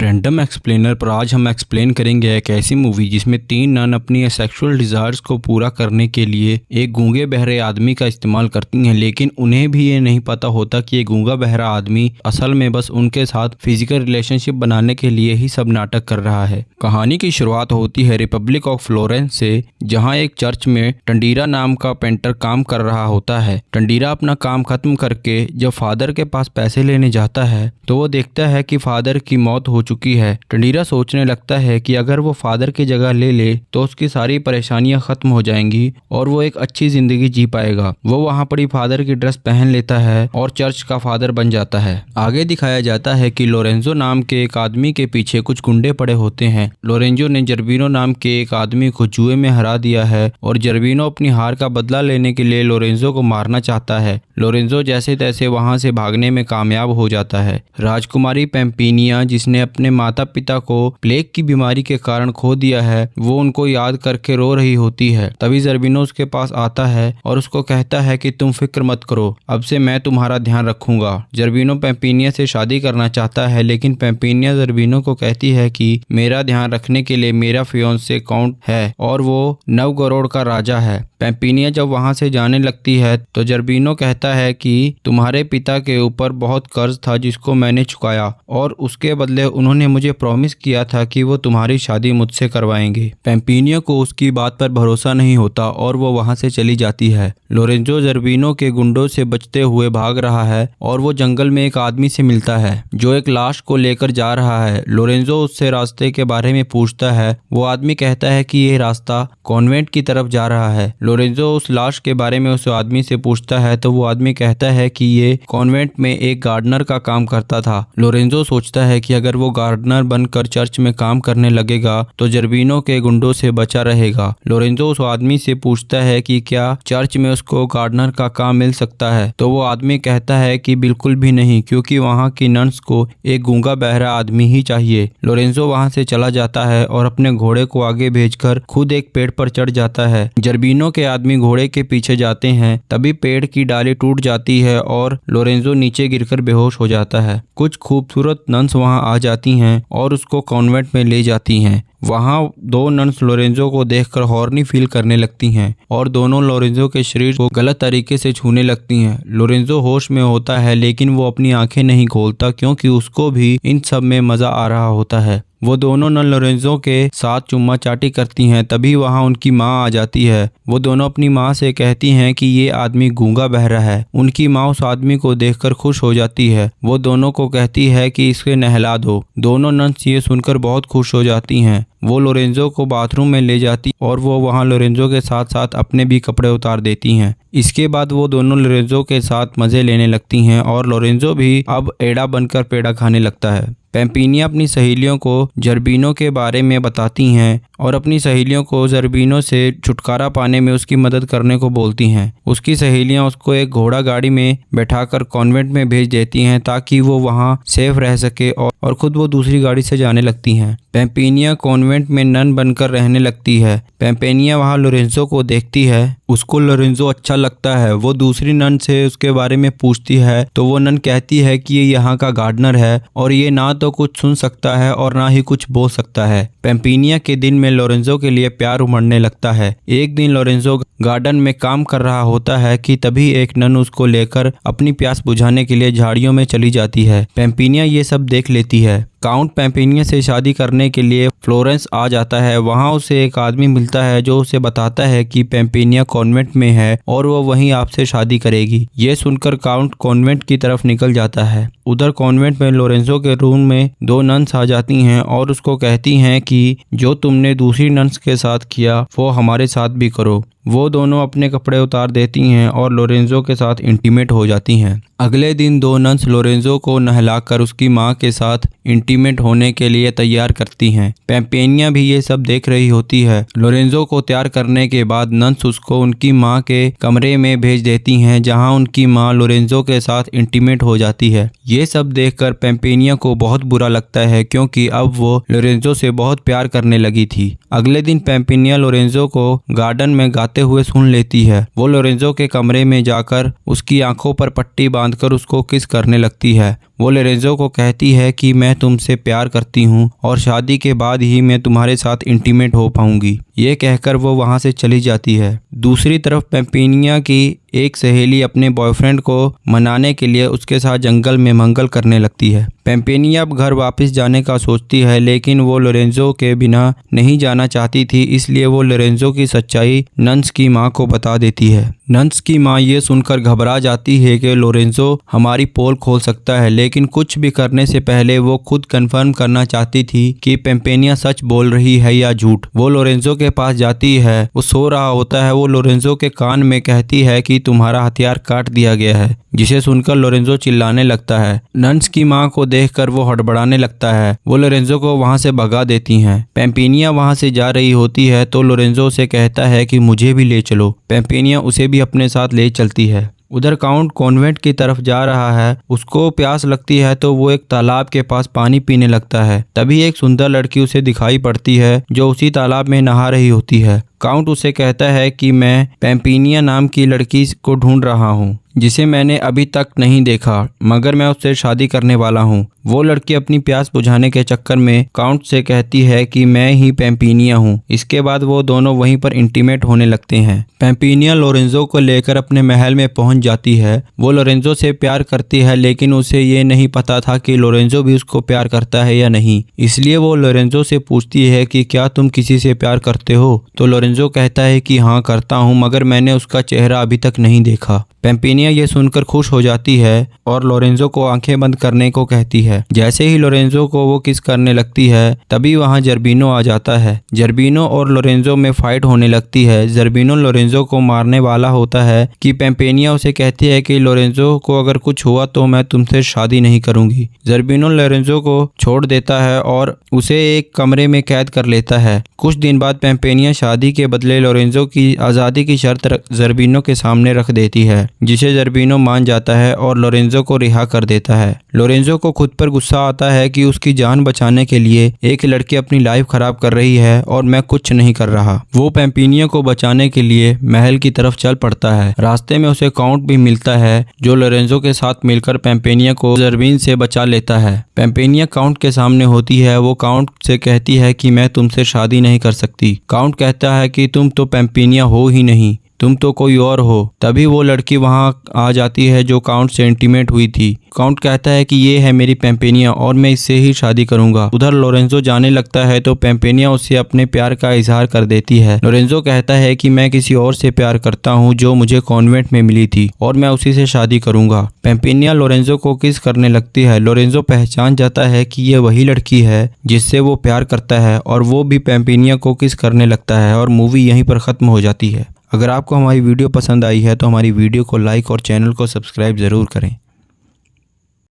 Random explainer पर आज हम एक्सप्लेन करेंगे एक ऐसी मूवी जिसमें तीन नन अपनी सेक्सुअल डिजायर्स को पूरा करने के लिए एक गूंगे बहरे आदमी का इस्तेमाल करती हैं, लेकिन उन्हें भी ये नहीं पता होता कि ये गूंगा बहरा आदमी असल में बस उनके साथ फिजिकल रिलेशनशिप बनाने के लिए ही सब नाटक कर रहा है। कहानी की शुरुआत होती है रिपब्लिक ऑफ फ्लोरेंस से, जहाँ एक चर्च में टंडीरा नाम का पेंटर काम कर रहा होता है। टंडीरा अपना काम खत्म करके जब फादर के पास पैसे लेने जाता है तो वो देखता है कि फादर की मौत हो चुकी है। टंडीरा सोचने लगता है कि अगर वो फादर की जगह ले ले तो उसकी सारी परेशानियां खत्म हो जाएंगी और वो एक अच्छी जिंदगी जी पाएगा। वो वहाँ पर ही फादर की ड्रेस पहन लेता है और चर्च का फादर बन जाता है। आगे दिखाया जाता है कि लोरेंजो नाम के एक आदमी के पीछे कुछ गुंडे पड़े होते हैं। लोरेंजो ने जर्बिनो नाम के एक आदमी को जुए में हरा दिया है और जर्बिनो अपनी हार का बदला लेने के लिए लोरेंजो को मारना चाहता है। लोरेंजो जैसे तैसे वहां से भागने में कामयाब हो जाता है। राजकुमारी पैम्पिनिया, जिसने अपने माता पिता को प्लेग की बीमारी के कारण खो दिया है, वो उनको याद करके रो रही होती है। तभी जर्बिनो उसके पास आता है और उसको कहता है कि तुम फिक्र मत करो, अब से मैं तुम्हारा ध्यान रखूंगा। जर्बिनो पैम्पिनिया से शादी करना चाहता है, लेकिन पैम्पिनिया जर्बिनो को कहती है कि मेरा ध्यान रखने के लिए मेरा फियोंसे काउंट है और वो नवगरोड का राजा है। पैम्पिनिया जब वहां से जाने लगती है तो जर्बिनो कहता है कि तुम्हारे पिता के ऊपर बहुत कर्ज था जिसको मैंने चुकाया और उसके बदले उन्होंने मुझे प्रॉमिस किया था कि वो तुम्हारी शादी मुझसे करवाएंगे। पैम्पिनिया को उसकी बात पर भरोसा नहीं होता और वो वहां से चली जाती है। लोरेंजो जर्बिनो के गुंडों से बचते हुए भाग रहा है और वो जंगल में एक आदमी से मिलता है जो एक लाश को लेकर जा रहा है। लोरेंजो उससे रास्ते के बारे में पूछता है। वो आदमी कहता है कि ये रास्ता कॉन्वेंट की तरफ जा रहा है। लोरेंजो उस लाश के बारे में उस आदमी से पूछता है तो वो आदमी कहता है कि ये कॉन्वेंट में एक गार्डनर का काम करता था। लोरेंजो सोचता है कि अगर वो गार्डनर बनकर चर्च में काम करने लगेगा तो जर्बिनो के गुंडों से बचा रहेगा। लोरेंजो उस आदमी से पूछता है कि क्या चर्च में उसको गार्डनर का काम मिल सकता है, तो वो आदमी कहता है कि बिल्कुल भी नहीं, क्योंकि वहाँ की नन्स को एक गूंगा बहरा आदमी ही चाहिए। लोरेंजो वहाँ से चला जाता है और अपने घोड़े को आगे भेजकर खुद एक पेड़ पर चढ़ जाता है। जर्बिनो के आदमी घोड़े के पीछे जाते हैं, तभी पेड़ की डाली टूट जाती है और लोरेंजो नीचे गिरकर बेहोश हो जाता है। कुछ खूबसूरत नन्स वहां आ जाती हैं और उसको कॉन्वेंट में ले जाती हैं। वहां दो नन्स लोरेंजो को देखकर हॉर्नी फील करने लगती हैं और दोनों लोरेंजो के शरीर को गलत तरीके से छूने लगती हैं। लोरेंजो होश में होता है, लेकिन वो अपनी आंखें नहीं खोलता क्योंकि उसको भी इन सब में मजा आ रहा होता है। वो दोनों नन लोरेंजो के साथ चुम्मा चाटी करती हैं। तभी वहां उनकी माँ आ जाती है। वो दोनों अपनी माँ से कहती हैं कि ये आदमी गूंगा बहरा है। उनकी माँ उस आदमी को देखकर खुश हो जाती है। वो दोनों को कहती है कि इसे नहला दो। दोनों नन्स ये सुनकर बहुत खुश हो जाती हैं। वो लोरेंजो को बाथरूम में ले जाती और वो वहाँ लोरेंजो के साथ साथ अपने भी कपड़े उतार देती हैं। इसके बाद वो दोनों लोरेंजो के साथ मजे लेने लगती हैं और लोरेंजो भी अब एड़ा बनकर पेड़ा खाने लगता है। पैम्पिनिया अपनी सहेलियों को जर्बिनो के बारे में बताती हैं और अपनी सहेलियों को जर्बिनो से छुटकारा पाने में उसकी मदद करने को बोलती हैं। उसकी सहेलियां उसको एक घोड़ा गाड़ी में बैठाकर कॉन्वेंट में भेज देती हैं ताकि वो वहां सेफ रह सके और खुद वो दूसरी गाड़ी से जाने लगती हैं। पैम्पिनिया कॉन्वेंट में नन बनकर रहने लगती है। पैम्पिनिया वहां लोरेंजो को देखती है। उसको लोरेंजो अच्छा लगता है। वो दूसरी नन से उसके बारे में पूछती है तो वो नन कहती है कि ये यहाँ का गार्डनर है और ये ना तो कुछ सुन सकता है और ना ही कुछ बोल सकता है। पैम्पिनिया के दिन में लोरेंजो के लिए प्यार उमड़ने लगता है। एक दिन लोरेंजो गार्डन में काम कर रहा होता है कि तभी एक नन उसको लेकर अपनी प्यास बुझाने के लिए झाड़ियों में चली जाती है। पैम्पिनिया ये सब देख लेती है। काउंट पैम्पिनिया से शादी करने के लिए फ्लोरेंस आ जाता है। वहां उसे एक आदमी मिलता है जो उसे बताता है कि पैम्पिनिया कॉन्वेंट में है और वो वहीं आपसे शादी करेगी। ये सुनकर काउंट कॉन्वेंट की तरफ निकल जाता है। उधर कॉन्वेंट में लोरेंजो के रूम में दो नन्स आ जाती हैं और उसको कहती हैं कि जो तुमने दूसरी नन्स के साथ किया वो हमारे साथ भी करो। वो दोनों अपने कपड़े उतार देती हैं और लोरेंजो के साथ इंटीमेट हो जाती हैं। अगले दिन दो नन्स लोरेंजो को नहलाकर उसकी माँ के साथ इंटीमेट होने के लिए तैयार करती हैं। पैम्पिनिया भी ये सब देख रही होती है। लोरेंजो को तैयार करने के बाद नन्स उसको उनकी माँ के कमरे में भेज देती हैं, जहाँ उनकी माँ लोरेंजो के साथ इंटीमेट हो जाती है। ये सब देखकर पैम्पिनिया को बहुत बुरा लगता है क्योंकि अब वो लोरेंजो से बहुत प्यार करने लगी थी। अगले दिन पैम्पिनिया लोरेंजो को गार्डन में गाते हुए सुन लेती है। वो लोरेंजो के कमरे में जाकर उसकी आंखों पर पट्टी बांधकर उसको किस करने लगती है। वो लोरेंजो को कहती है कि मैं तुमसे प्यार करती हूँ और शादी के बाद ही मैं तुम्हारे साथ इंटीमेट हो पाऊंगी। ये कहकर वो वहाँ से चली जाती है। दूसरी तरफ पैम्पिनिया की एक सहेली अपने बॉयफ्रेंड को मनाने के लिए उसके साथ जंगल में मंगल करने लगती है। पैम्पिनिया अब घर वापस जाने का सोचती है, लेकिन वो लोरेंजो के बिना नहीं जाना चाहती थी, इसलिए वो लोरेंजो की सच्चाई नंस की माँ को बता देती है। नंस की माँ ये सुनकर घबरा जाती है कि लोरेंजो हमारी पोल खोल सकता है, लेकिन कुछ भी करने से पहले वो खुद कंफर्म करना चाहती थी कि पैम्पिनिया सच बोल रही है या झूठ। वो लोरेंजो के पास जाती है, वो सो रहा होता है। वो लोरेंजो के कान में कहती है कि तुम्हारा हथियार काट दिया गया है, जिसे सुनकर लोरेंजो चिल्लाने लगता है। नंस की माँ को देखकर वो हड़बड़ाने लगता है। वो लोरेंजो को वहाँ से भगा देती हैं। पैम्पिनिया वहाँ से जा रही होती है तो लोरेंजो से कहता है कि मुझे भी ले चलो। पैम्पिनिया उसे भी अपने साथ ले चलती है। उधर काउंट कॉन्वेंट की तरफ जा रहा है। उसको प्यास लगती है तो वो एक तालाब के पास पानी पीने लगता है। तभी एक सुंदर लड़की उसे दिखाई पड़ती है जो उसी तालाब में नहा रही होती है। काउंट उसे कहता है कि मैं पैम्पिनिया नाम की लड़की को ढूंढ रहा हूँ, जिसे मैंने अभी तक नहीं देखा, मगर मैं उससे शादी करने वाला हूँ। वो लड़की अपनी प्यास बुझाने के चक्कर में काउंट से कहती है कि मैं ही पैम्पिनिया हूँ। इसके बाद वो दोनों वहीं पर इंटीमेट होने लगते हैं। पैम्पिनिया लोरेंजो को लेकर अपने महल में पहुंच जाती है। वो लोरेंजो से प्यार करती है, लेकिन उसे ये नहीं पता था कि लोरेंजो भी उसको प्यार करता है या नहीं। इसलिए वो लोरेंजो से पूछती है कि क्या तुम किसी से प्यार करते हो? तो लोरेंजो कहता है कि हाँ करता हूँ, मगर मैंने उसका चेहरा अभी तक नहीं देखा। पैम्पिनिया ये सुनकर खुश हो जाती है और लोरेंजो को आंखें बंद करने को कहती है। जैसे ही लोरेंजो को वो किस करने लगती है, तभी वहाँ जर्बिनो आ जाता है। जर्बिनो और लोरेंजो में फाइट होने लगती है। जर्बिनो लोरेंजो को मारने वाला होता है कि पैम्पिनिया उसे कहती है कि लोरेंजो को अगर कुछ हुआ तो मैं तुमसे शादी नहीं करूंगी। जर्बिनो लोरेंजो को छोड़ देता है और उसे एक कमरे में कैद कर लेता है। कुछ दिन बाद पैम्पिनिया शादी के बदले लोरेंजो की आज़ादी की शर्त जर्बिनो के सामने रख देती है, जिसे जर्बिनो मान जाता है और लोरेंजो को रिहा कर देता है। लोरेंजो को खुद पर गुस्सा आता है कि उसकी जान बचाने के लिए एक लड़की अपनी लाइफ खराब कर रही है और मैं कुछ नहीं कर रहा। वो पैम्पिनिया को बचाने के लिए महल की तरफ चल पड़ता है। रास्ते में उसे काउंट भी मिलता है, जो लोरेंजो के साथ मिलकर पैम्पिनिया को जर्बिन से बचा लेता है। पैम्पिनिया काउंट के सामने होती है। वो काउंट से कहती है कि मैं तुमसे शादी नहीं कर सकती। काउंट कहता है कि तुम तो पैम्पिनिया हो ही नहीं, तुम तो कोई और हो। तभी वो लड़की वहां आ जाती है जो काउंट से इंटीमेट हुई थी। काउंट कहता है कि ये है मेरी पैम्पिनिया और मैं इससे ही शादी करूंगा। उधर लोरेंजो जाने लगता है तो पैम्पिनिया उससे अपने प्यार का इजहार कर देती है। लोरेंजो कहता है कि मैं किसी और से प्यार करता हूँ जो मुझे कॉन्वेंट में मिली थी और मैं उसी से शादी करूंगा। पैम्पिनिया लोरेंजो को किस करने लगती है। लोरेंजो पहचान जाता है कि ये वही लड़की है जिससे वो प्यार करता है और वो भी पैम्पिनिया को किस करने लगता है और मूवी यहीं पर खत्म हो जाती है। अगर आपको हमारी वीडियो पसंद आई है तो हमारी वीडियो को लाइक और चैनल को सब्सक्राइब ज़रूर करें।